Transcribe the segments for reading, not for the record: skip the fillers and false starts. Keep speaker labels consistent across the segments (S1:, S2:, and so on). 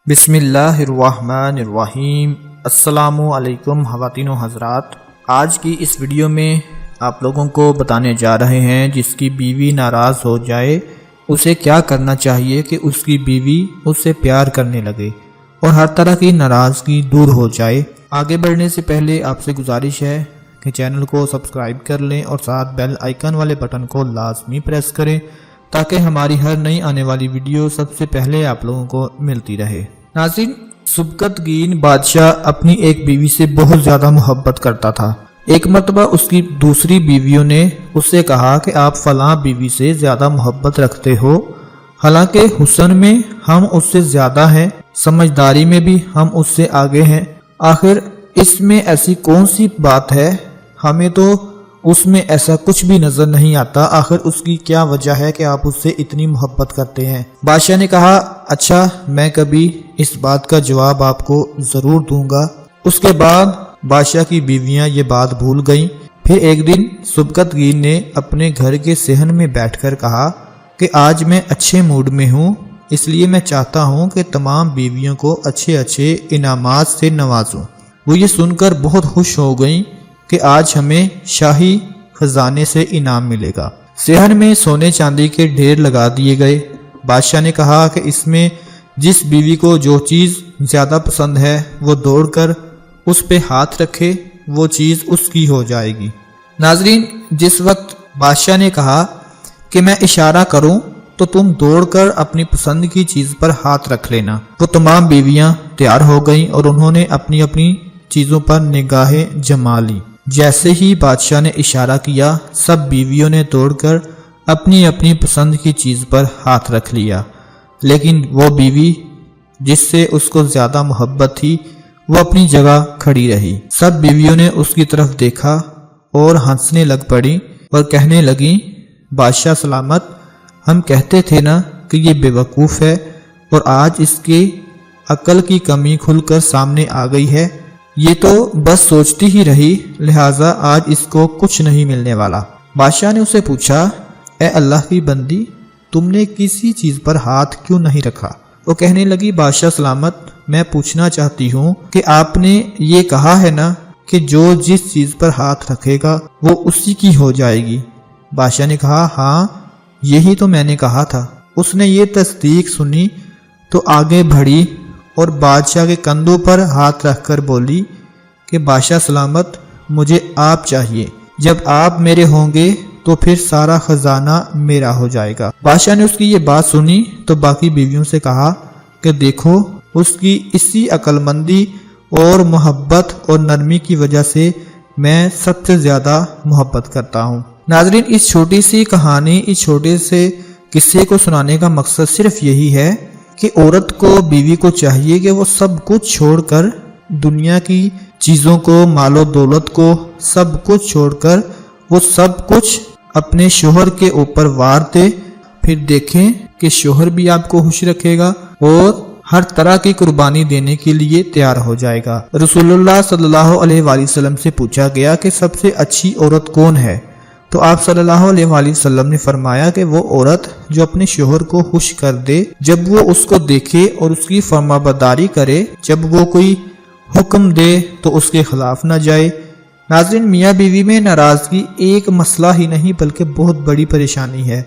S1: بسم اللہ الرحمن الرحیم۔ السلام علیکم خواتین و حضرات، آج کی اس ویڈیو میں آپ لوگوں کو بتانے جا رہے ہیں جس کی بیوی ناراض ہو جائے اسے کیا کرنا چاہیے کہ اس کی بیوی اس سے پیار کرنے لگے اور ہر طرح کی ناراضگی دور ہو جائے۔ آگے بڑھنے سے پہلے آپ سے گزارش ہے کہ چینل کو سبسکرائب کر لیں اور ساتھ بیل آئیکن والے بٹن کو لازمی پریس کریں تاکہ ہماری ہر نئی آنے والی ویڈیو سب سے پہلے آپ لوگوں کو ملتی رہے۔ ناظرین، سبکت گین بادشاہ اپنی ایک بیوی سے بہت زیادہ محبت کرتا تھا۔ ایک مرتبہ اس کی دوسری بیویوں نے اس سے کہا کہ آپ فلاں بیوی سے زیادہ محبت رکھتے ہو، حالانکہ حسن میں ہم اس سے زیادہ ہیں، سمجھداری میں بھی ہم اس سے آگے ہیں، آخر اس میں ایسی کون سی بات ہے؟ ہمیں تو اس میں ایسا کچھ بھی نظر نہیں آتا، آخر اس کی کیا وجہ ہے کہ آپ اس سے اتنی محبت کرتے ہیں؟ بادشاہ نے کہا، اچھا میں کبھی اس بات کا جواب آپ کو ضرور دوں گا۔ اس کے بعد بادشاہ کی بیویاں یہ بات بھول گئیں۔ پھر ایک دن سبکت گین نے اپنے گھر کے صحن میں بیٹھ کر کہا کہ آج میں اچھے موڈ میں ہوں، اس لیے میں چاہتا ہوں کہ تمام بیویوں کو اچھے اچھے انعامات سے نوازوں۔ وہ یہ سن کر بہت خوش ہو گئیں کہ آج ہمیں شاہی خزانے سے انعام ملے گا۔ صحن میں سونے چاندی کے ڈھیر لگا دیے گئے۔ بادشاہ نے کہا کہ اس میں جس بیوی کو جو چیز زیادہ پسند ہے وہ دوڑ کر اس پہ ہاتھ رکھے، وہ چیز اس کی ہو جائے گی۔ ناظرین، جس وقت بادشاہ نے کہا کہ میں اشارہ کروں تو تم دوڑ کر اپنی پسند کی چیز پر ہاتھ رکھ لینا، وہ تمام بیویاں تیار ہو گئیں اور انہوں نے اپنی اپنی چیزوں پر نگاہیں جما لی۔ جیسے ہی بادشاہ نے اشارہ کیا، سب بیویوں نے دوڑ کر اپنی اپنی پسند کی چیز پر ہاتھ رکھ لیا، لیکن وہ بیوی جس سے اس کو زیادہ محبت تھی وہ اپنی جگہ کھڑی رہی۔ سب بیویوں نے اس کی طرف دیکھا اور ہنسنے لگ پڑی اور کہنے لگیں، بادشاہ سلامت، ہم کہتے تھے نا کہ یہ بے وقوف ہے اور آج اس کی عقل کی کمی کھل کر سامنے آ گئی ہے، یہ تو بس سوچتی ہی رہی، لہٰذا آج اس کو کچھ نہیں ملنے والا۔ بادشاہ نے اسے پوچھا، اے اللہ کی بندی، تم نے کسی چیز پر ہاتھ کیوں نہیں رکھا؟ وہ کہنے لگی، بادشاہ سلامت، میں پوچھنا چاہتی ہوں کہ آپ نے یہ کہا ہے نا کہ جو جس چیز پر ہاتھ رکھے گا وہ اسی کی ہو جائے گی۔ بادشاہ نے کہا، ہاں یہی تو میں نے کہا تھا۔ اس نے یہ تصدیق سنی تو آگے بڑھی اور بادشاہ کے کندھوں پر ہاتھ رکھ کر بولی کہ بادشاہ سلامت، مجھے آپ چاہیے، جب آپ میرے ہوں گے تو پھر سارا خزانہ میرا ہو جائے گا۔ بادشاہ نے اس کی یہ بات سنی تو باقی بیویوں سے کہا کہ دیکھو، اس کی اسی عقل مندی اور محبت اور نرمی کی وجہ سے میں سب سے زیادہ محبت کرتا ہوں۔ ناظرین، اس چھوٹی سی کہانی، اس چھوٹے سے قصے کو سنانے کا مقصد صرف یہی ہے کہ عورت کو، بیوی کو چاہیے کہ وہ سب کچھ چھوڑ کر، دنیا کی چیزوں کو، مال و دولت کو، سب کچھ چھوڑ کر وہ سب کچھ اپنے شوہر کے اوپر وار دے، پھر دیکھیں کہ شوہر بھی آپ کو خوش رکھے گا اور ہر طرح کی قربانی دینے کے لیے تیار ہو جائے گا۔ رسول اللہ صلی اللہ علیہ وآلہ وسلم سے پوچھا گیا کہ سب سے اچھی عورت کون ہے؟ تو آپ صلی اللہ علیہ وآلہ وسلم نے فرمایا کہ وہ عورت جو اپنے شوہر کو خوش کر دے، جب وہ اس کو دیکھے اور اس کی فرما برداری کرے، جب وہ کوئی حکم دے تو اس کے خلاف نہ جائے۔ ناظرین، میاں بیوی میں ناراضگی ایک مسئلہ ہی نہیں بلکہ بہت بڑی پریشانی ہے۔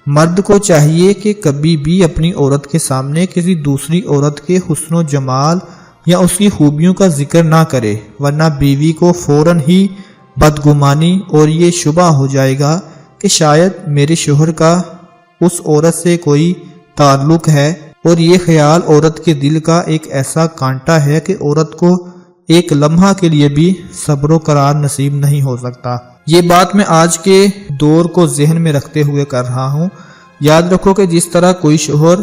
S1: مرد کو چاہیے کہ کبھی بھی اپنی عورت کے سامنے کسی دوسری عورت کے حسن و جمال یا اس کی خوبیوں کا ذکر نہ کرے، ورنہ بیوی کو فوراً ہی بدگمانی اور یہ شبہ ہو جائے گا کہ شاید میرے شوہر کا اس عورت سے کوئی تعلق ہے، اور یہ خیال عورت کے دل کا ایک ایسا کانٹا ہے کہ عورت کو ایک لمحہ کے لیے بھی صبر و قرار نصیب نہیں ہو سکتا۔ یہ بات میں آج کے دور کو ذہن میں رکھتے ہوئے کر رہا ہوں۔ یاد رکھو کہ جس طرح کوئی شوہر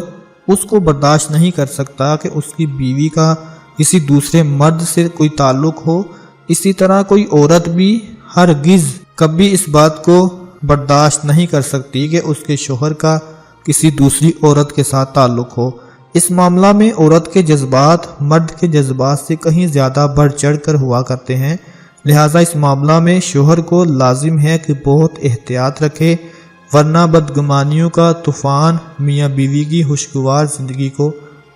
S1: اس کو برداشت نہیں کر سکتا کہ اس کی بیوی کا کسی دوسرے مرد سے کوئی تعلق ہو، اسی طرح کوئی عورت بھی ہرگز کبھی اس بات کو برداشت نہیں کر سکتی کہ اس کے شوہر کا کسی دوسری عورت کے ساتھ تعلق ہو۔ اس معاملہ میں عورت کے جذبات مرد کے جذبات سے کہیں زیادہ بڑھ چڑھ کر ہوا کرتے ہیں، لہٰذا اس معاملہ میں شوہر کو لازم ہے کہ بہت احتیاط رکھے، ورنہ بدگمانیوں کا طوفان میاں بیوی کی خوشگوار زندگی کو